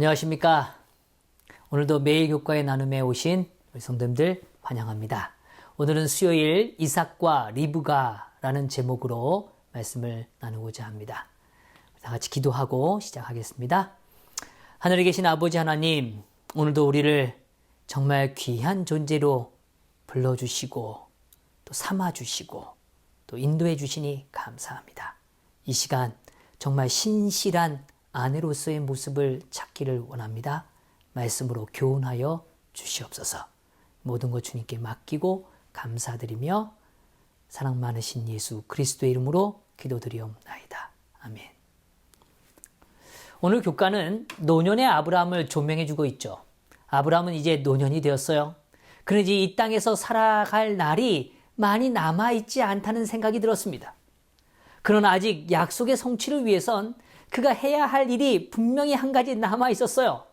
안녕하십니까. 오늘도 매일 교과의 나눔에 오신 우리 성도님들 환영합니다. 오늘은 수요일 이삭과 리브가라는 제목으로 말씀을 나누고자 합니다. 다 같이 기도하고 시작하겠습니다. 하늘에 계신 아버지 하나님, 오늘도 우리를 정말 귀한 존재로 불러주시고 또 삼아주시고 또 인도해 주시니 감사합니다. 이 시간 정말 신실한 아내로서의 모습을 찾기를 원합니다. 말씀으로 교훈하여 주시옵소서. 모든 것 주님께 맡기고 감사드리며 사랑 많으신 예수 그리스도의 이름으로 기도드리옵나이다. 아멘. 오늘 교과는 노년의 아브라함을 조명해 주고 있죠. 아브라함은 이제 노년이 되었어요. 그런지 이 땅에서 살아갈 날이 많이 남아있지 않다는 생각이 들었습니다. 그러나 아직 약속의 성취를 위해선 그가 해야 할 일이 분명히 한 가지 남아 있었어요.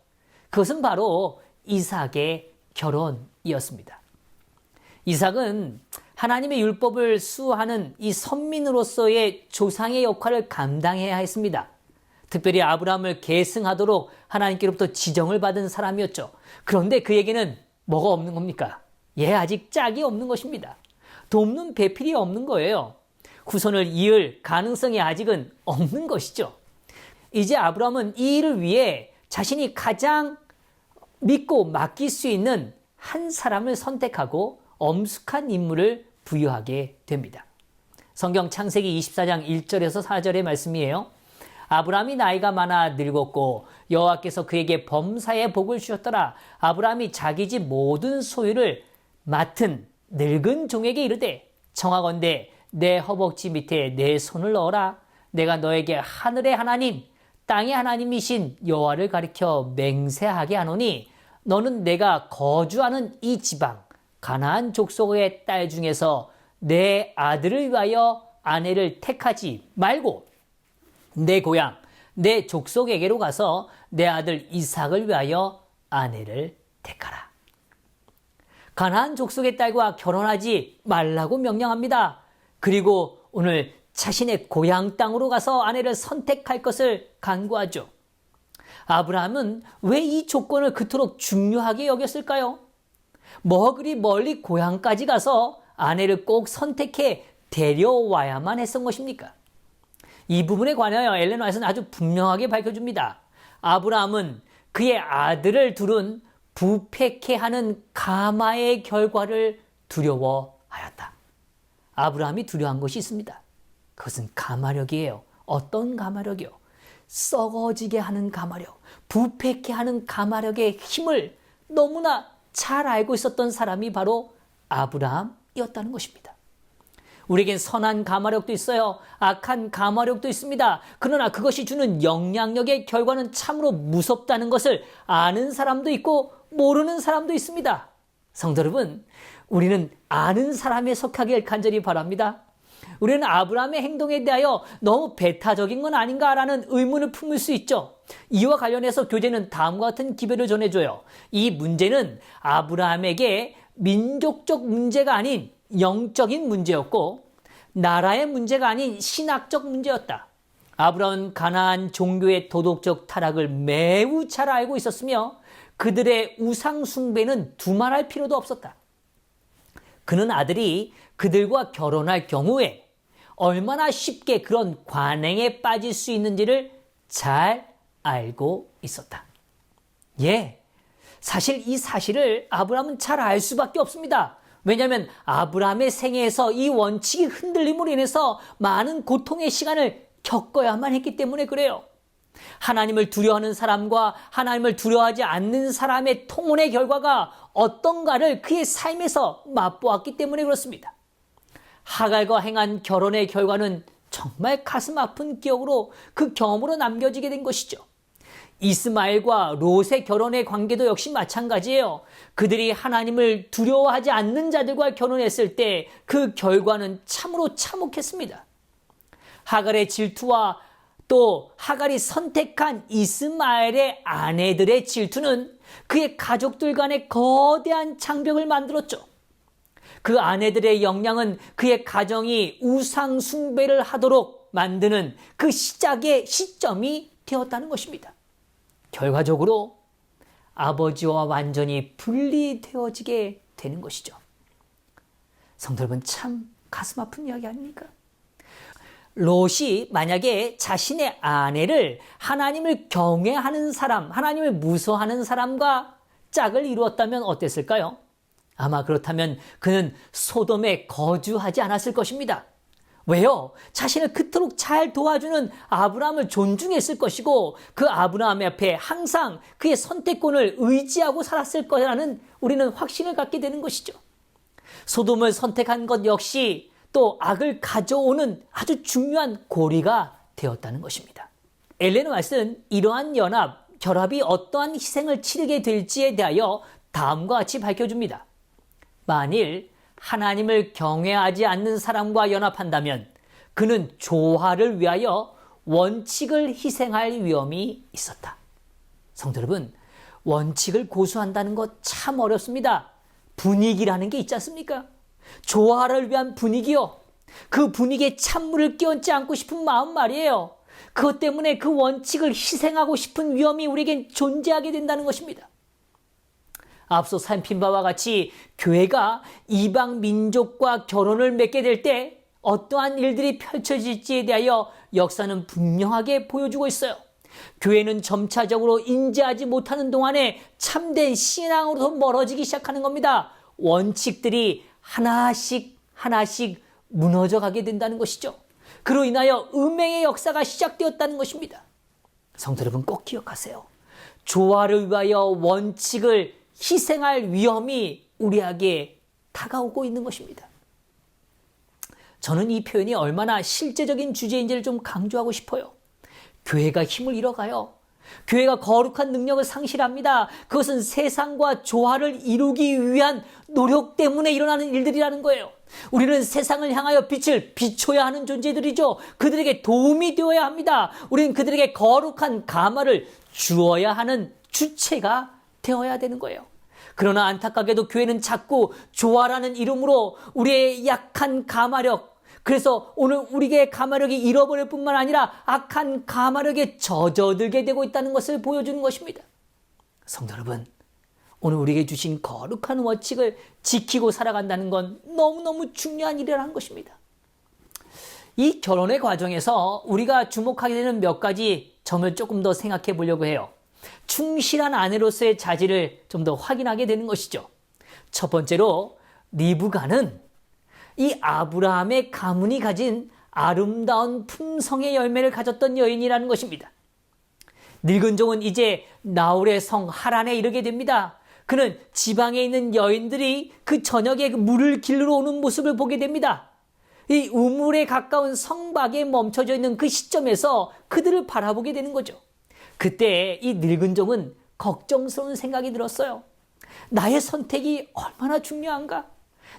그것은 바로 이삭의 결혼이었습니다. 이삭은 하나님의 율법을 수호하는 이 선민으로서의 조상의 역할을 감당해야 했습니다. 특별히 아브라함을 계승하도록 하나님께로부터 지정을 받은 사람이었죠. 그런데 그에게는 뭐가 없는 겁니까? 아직 짝이 없는 것입니다. 돕는 배필이 없는 거예요. 후손을 이을 가능성이 아직은 없는 것이죠. 이제 아브라함은 이 일을 위해 자신이 가장 믿고 맡길 수 있는 한 사람을 선택하고 엄숙한 임무를 부여하게 됩니다. 성경 창세기 24장 1절에서 4절의 말씀이에요. 아브라함이 나이가 많아 늙었고 여호와께서 그에게 범사의 복을 주셨더라. 아브라함이 자기 집 모든 소유를 맡은 늙은 종에게 이르되 청하건대 내 허벅지 밑에 내 손을 넣어라. 내가 너에게 하늘의 하나님 땅의 하나님이신 여호와를 가리켜 맹세하게 하노니 너는 내가 거주하는 이 지방 가나안 족속의 딸 중에서 내 아들을 위하여 아내를 택하지 말고 내 고향 내 족속에게로 가서 내 아들 이삭을 위하여 아내를 택하라. 가나안 족속의 딸과 결혼하지 말라고 명령합니다. 그리고 오늘 자신의 고향 땅으로 가서 아내를 선택할 것을 간구하죠. 아브라함은 왜 이 조건을 그토록 중요하게 여겼을까요? 뭐 그리 멀리 고향까지 가서 아내를 꼭 선택해 데려와야만 했던 것입니까? 이 부분에 관하여 엘렌 화이트는 아주 분명하게 밝혀줍니다. 아브라함은 그의 아들을 두른 부패케 하는 가마의 결과를 두려워하였다. 아브라함이 두려워한 것이 있습니다. 그것은 가마력이에요. 어떤 가마력이요? 썩어지게 하는 가마력, 부패케 하는 가마력의 힘을 너무나 잘 알고 있었던 사람이 바로 아브라함이었다는 것입니다. 우리에겐 선한 가마력도 있어요. 악한 가마력도 있습니다. 그러나 그것이 주는 영향력의 결과는 참으로 무섭다는 것을 아는 사람도 있고 모르는 사람도 있습니다. 성도 여러분, 우리는 아는 사람에 속하길 간절히 바랍니다. 우리는 아브라함의 행동에 대하여 너무 배타적인 건 아닌가라는 의문을 품을 수 있죠. 이와 관련해서 교재는 다음과 같은 기별을 전해줘요. 이 문제는 아브라함에게 민족적 문제가 아닌 영적인 문제였고 나라의 문제가 아닌 신학적 문제였다. 아브라함은 가나안 종교의 도덕적 타락을 매우 잘 알고 있었으며 그들의 우상 숭배는 두말할 필요도 없었다. 그는 아들이 그들과 결혼할 경우에 얼마나 쉽게 그런 관행에 빠질 수 있는지를 잘 알고 있었다. 사실 이 사실을 아브라함은 잘 알 수밖에 없습니다. 왜냐하면 아브라함의 생애에서 이 원칙이 흔들림으로 인해서 많은 고통의 시간을 겪어야만 했기 때문에 그래요. 하나님을 두려워하는 사람과 하나님을 두려워하지 않는 사람의 통혼의 결과가 어떤가를 그의 삶에서 맛보았기 때문에 그렇습니다. 하갈과 행한 결혼의 결과는 정말 가슴 아픈 기억으로 그 경험으로 남겨지게 된 것이죠. 이스마엘과 롯의 결혼의 관계도 역시 마찬가지예요. 그들이 하나님을 두려워하지 않는 자들과 결혼했을 때 그 결과는 참으로 참혹했습니다. 하갈의 질투와 또 하갈이 선택한 이스마엘의 아내들의 질투는 그의 가족들 간에 거대한 장벽을 만들었죠. 그 아내들의 역량은 그의 가정이 우상 숭배를 하도록 만드는 그 시작의 시점이 되었다는 것입니다. 결과적으로 아버지와 완전히 분리되어지게 되는 것이죠. 성도 여러분, 참 가슴 아픈 이야기 아닙니까? 롯이 만약에 자신의 아내를 하나님을 경외하는 사람, 하나님을 무서워하는 사람과 짝을 이루었다면 어땠을까요? 아마 그렇다면 그는 소돔에 거주하지 않았을 것입니다. 왜요? 자신을 그토록 잘 도와주는 아브라함을 존중했을 것이고 그 아브라함 앞에 항상 그의 선택권을 의지하고 살았을 거라는 우리는 확신을 갖게 되는 것이죠. 소돔을 선택한 것 역시 또 악을 가져오는 아주 중요한 고리가 되었다는 것입니다. 엘렌 화이트는 이러한 결합이 어떠한 희생을 치르게 될지에 대하여 다음과 같이 밝혀줍니다. 만일 하나님을 경외하지 않는 사람과 연합한다면 그는 조화를 위하여 원칙을 희생할 위험이 있었다. 성도 여러분, 원칙을 고수한다는 것 참 어렵습니다. 분위기라는 게 있지 않습니까? 조화를 위한 분위기요. 그 분위기에 찬물을 끼얹지 않고 싶은 마음 말이에요. 그것 때문에 그 원칙을 희생하고 싶은 위험이 우리에겐 존재하게 된다는 것입니다. 앞서 살핀 바와 같이 교회가 이방 민족과 결혼을 맺게 될 때 어떠한 일들이 펼쳐질지에 대하여 역사는 분명하게 보여주고 있어요. 교회는 점차적으로 인지하지 못하는 동안에 참된 신앙으로서 멀어지기 시작하는 겁니다. 원칙들이 하나씩 무너져 가게 된다는 것이죠. 그로 인하여 음행의 역사가 시작되었다는 것입니다. 성도 여러분, 꼭 기억하세요. 조화를 위하여 원칙을 희생할 위험이 우리에게 다가오고 있는 것입니다. 저는 이 표현이 얼마나 실제적인 주제인지를 좀 강조하고 싶어요. 교회가 힘을 잃어가요. 교회가 거룩한 능력을 상실합니다. 그것은 세상과 조화를 이루기 위한 노력 때문에 일어나는 일들이라는 거예요. 우리는 세상을 향하여 빛을 비춰야 하는 존재들이죠. 그들에게 도움이 되어야 합니다. 우리는 그들에게 거룩한 가마를 주어야 하는 주체가 되어야 되는 거예요. 그러나 안타깝게도 교회는 자꾸 조화라는 이름으로 우리의 약한 가마력, 그래서 오늘 우리의 가마력이 잃어버릴 뿐만 아니라 악한 가마력에 젖어들게 되고 있다는 것을 보여주는 것입니다. 성도 여러분, 오늘 우리에게 주신 거룩한 원칙을 지키고 살아간다는 건 너무너무 중요한 일이라는 것입니다. 이 결혼의 과정에서 우리가 주목하게 되는 몇 가지 점을 조금 더 생각해 보려고 해요. 충실한 아내로서의 자질을 좀 더 확인하게 되는 것이죠. 첫 번째로 리브가는 이 아브라함의 가문이 가진 아름다운 품성의 열매를 가졌던 여인이라는 것입니다. 늙은 종은 이제 나홀의 성 하란에 이르게 됩니다. 그는 지방에 있는 여인들이 그 저녁에 물을 길러 오는 모습을 보게 됩니다. 이 우물에 가까운 성곽에 멈춰져 있는 그 시점에서 그들을 바라보게 되는 거죠. 그때 이 늙은 종은 걱정스러운 생각이 들었어요. 나의 선택이 얼마나 중요한가?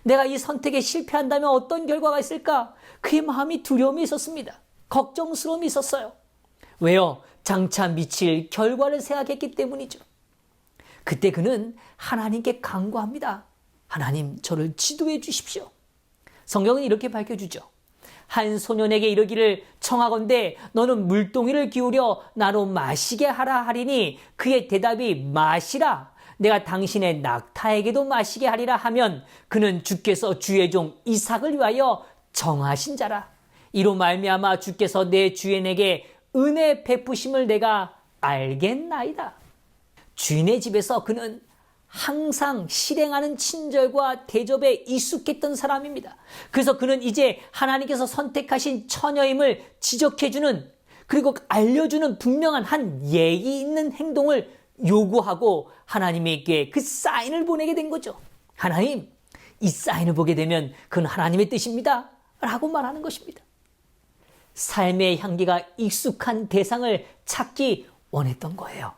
내가 이 선택에 실패한다면 어떤 결과가 있을까? 그의 마음이 두려움이 있었습니다. 걱정스러움이 있었어요. 왜요? 장차 미칠 결과를 생각했기 때문이죠. 그때 그는 하나님께 간구합니다. 하나님, 저를 지도해 주십시오. 성경은 이렇게 밝혀주죠. 한 소년에게 이르기를 청하건대 너는 물동이를 기울여 나로 마시게 하라 하리니 그의 대답이 마시라. 내가 당신의 낙타에게도 마시게 하리라 하면 그는 주께서 주의 종 이삭을 위하여 정하신 자라. 이로 말미암아 주께서 내 주인에게 은혜 베푸심을 내가 알겠나이다. 주인의 집에서 그는 항상 실행하는 친절과 대접에 익숙했던 사람입니다. 그래서 그는 이제 하나님께서 선택하신 처녀임을 지적해주는, 그리고 알려주는 분명한 한 예의 있는 행동을 요구하고 하나님에게 그 사인을 보내게 된 거죠. 하나님, 이 사인을 보게 되면 그건 하나님의 뜻입니다 라고 말하는 것입니다. 삶의 향기가 익숙한 대상을 찾기 원했던 거예요.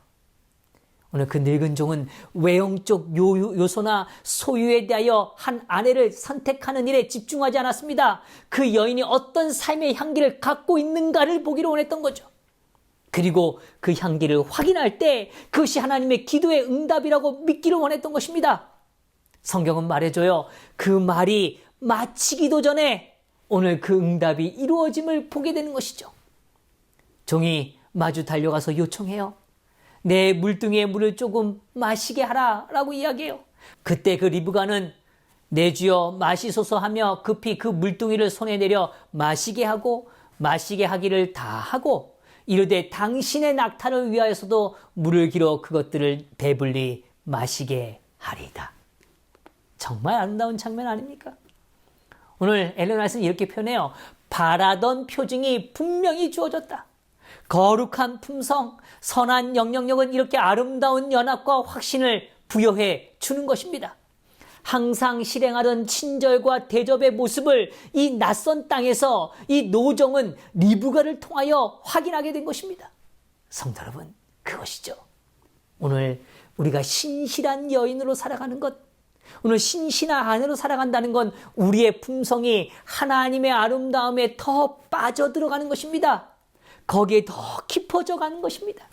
오늘 그 늙은 종은 외형적 요소나 소유에 대하여 한 아내를 선택하는 일에 집중하지 않았습니다. 그 여인이 어떤 삶의 향기를 갖고 있는가를 보기를 원했던 거죠. 그리고 그 향기를 확인할 때 그것이 하나님의 기도의 응답이라고 믿기를 원했던 것입니다. 성경은 말해줘요. 그 말이 마치기도 전에 오늘 그 응답이 이루어짐을 보게 되는 것이죠. 종이 마주 달려가서 요청해요. 내 물등에 물을 조금 마시게 하라 라고 이야기해요. 그때 그 리브가는 내 주여 마시소서 하며 급히 그 물뚱이를 손에 내려 마시게 하고 마시게 하기를 다 하고 이르되 당신의 낙타를 위하여서도 물을 길어 그것들을 배불리 마시게 하리이다. 정말 아름다운 장면 아닙니까? 오늘 엘렌 화이트는 이렇게 표현해요. 바라던 표징이 분명히 주어졌다. 거룩한 품성, 선한 영향력은 이렇게 아름다운 연합과 확신을 부여해 주는 것입니다. 항상 실행하던 친절과 대접의 모습을 이 낯선 땅에서 이 노정은 리브가를 통하여 확인하게 된 것입니다. 성도 여러분, 그것이죠. 오늘 우리가 신실한 여인으로 살아가는 것, 오늘 신실한 아내로 살아간다는 건 우리의 품성이 하나님의 아름다움에 더 빠져들어가는 것입니다. 거기에 더 깊어져 가는 것입니다.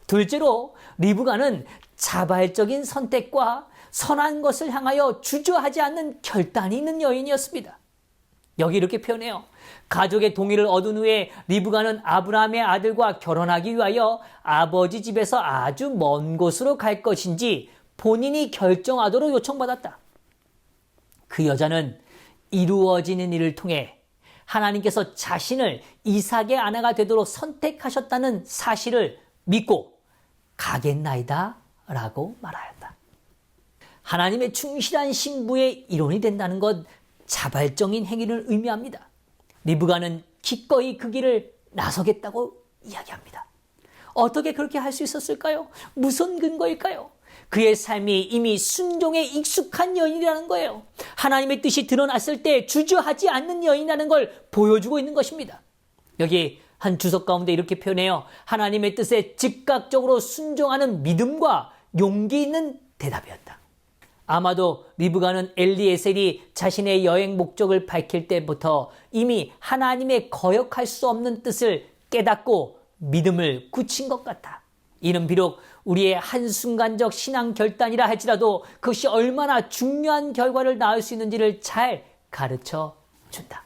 둘째로 리브가는 자발적인 선택과 선한 것을 향하여 주저하지 않는 결단이 있는 여인이었습니다. 여기 이렇게 표현해요. 가족의 동의를 얻은 후에 리브가는 아브라함의 아들과 결혼하기 위하여 아버지 집에서 아주 먼 곳으로 갈 것인지 본인이 결정하도록 요청받았다. 그 여자는 이루어지는 일을 통해 하나님께서 자신을 이삭의 아내가 되도록 선택하셨다는 사실을 믿고 가겠나이다 라고 말하였다. 하나님의 충실한 신부의 일원이 된다는 것, 자발적인 행위를 의미합니다. 리브가는 기꺼이 그 길을 나서겠다고 이야기합니다. 어떻게 그렇게 할 수 있었을까요? 무슨 근거일까요? 그의 삶이 이미 순종에 익숙한 여인이라는 거예요. 하나님의 뜻이 드러났을 때 주저하지 않는 여인이라는 걸 보여주고 있는 것입니다. 여기 한 주석 가운데 이렇게 표현해요. 하나님의 뜻에 즉각적으로 순종하는 믿음과 용기 있는 대답이었다. 아마도 리브가는 엘리에셀이 자신의 여행 목적을 밝힐 때부터 이미 하나님의 거역할 수 없는 뜻을 깨닫고 믿음을 굳힌 것 같다. 이는 비록 우리의 한순간적 신앙 결단이라 할지라도 그것이 얼마나 중요한 결과를 낳을 수 있는지를 잘 가르쳐 준다.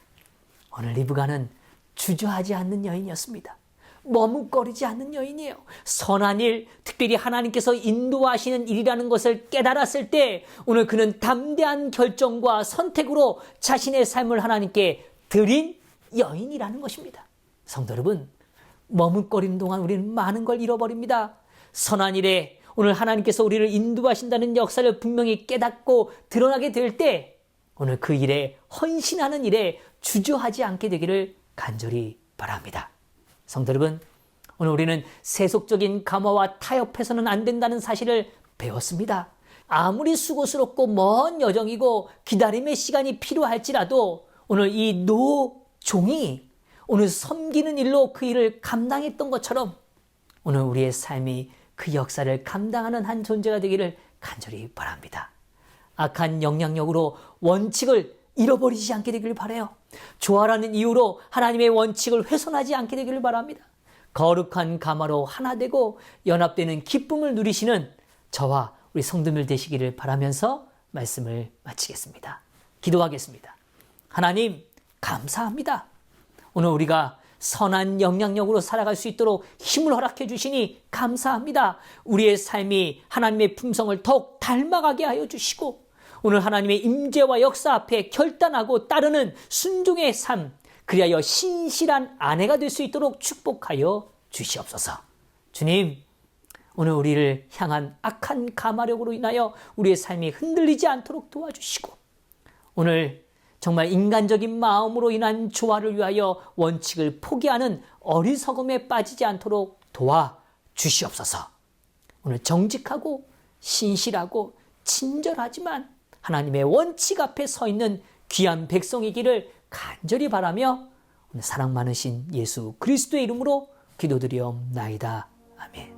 오늘 리브가는 주저하지 않는 여인이었습니다. 머뭇거리지 않는 여인이에요. 선한 일, 특별히 하나님께서 인도하시는 일이라는 것을 깨달았을 때 오늘 그는 담대한 결정과 선택으로 자신의 삶을 하나님께 드린 여인이라는 것입니다. 성도 여러분, 머뭇거리는 동안 우리는 많은 걸 잃어버립니다. 선한 일에 오늘 하나님께서 우리를 인도하신다는 역사를 분명히 깨닫고 드러나게 될 때 오늘 그 일에 헌신하는 일에 주저하지 않게 되기를 간절히 바랍니다. 성도 여러분, 오늘 우리는 세속적인 감화와 타협해서는 안 된다는 사실을 배웠습니다. 아무리 수고스럽고 먼 여정이고 기다림의 시간이 필요할지라도 오늘 이 노종이 오늘 섬기는 일로 그 일을 감당했던 것처럼 오늘 우리의 삶이 그 역사를 감당하는 한 존재가 되기를 간절히 바랍니다. 악한 영향력으로 원칙을 잃어버리지 않게 되기를 바라요. 좋아라는 이유로 하나님의 원칙을 훼손하지 않게 되기를 바랍니다. 거룩한 가마로 하나 되고 연합되는 기쁨을 누리시는 저와 우리 성도들 되시기를 바라면서 말씀을 마치겠습니다. 기도하겠습니다. 하나님, 감사합니다. 오늘 우리가 선한 영향력으로 살아갈 수 있도록 힘을 허락해 주시니 감사합니다. 우리의 삶이 하나님의 품성을 더욱 닮아가게 하여 주시고 오늘 하나님의 임재와 역사 앞에 결단하고 따르는 순종의 삶, 그리하여 신실한 아내가 될 수 있도록 축복하여 주시옵소서. 주님, 오늘 우리를 향한 악한 가마력으로 인하여 우리의 삶이 흔들리지 않도록 도와주시고 오늘 정말 인간적인 마음으로 인한 조화를 위하여 원칙을 포기하는 어리석음에 빠지지 않도록 도와주시옵소서. 오늘 정직하고 신실하고 친절하지만 하나님의 원칙 앞에 서 있는 귀한 백성이기를 간절히 바라며 오늘 사랑 많으신 예수 그리스도의 이름으로 기도드리옵나이다. 아멘.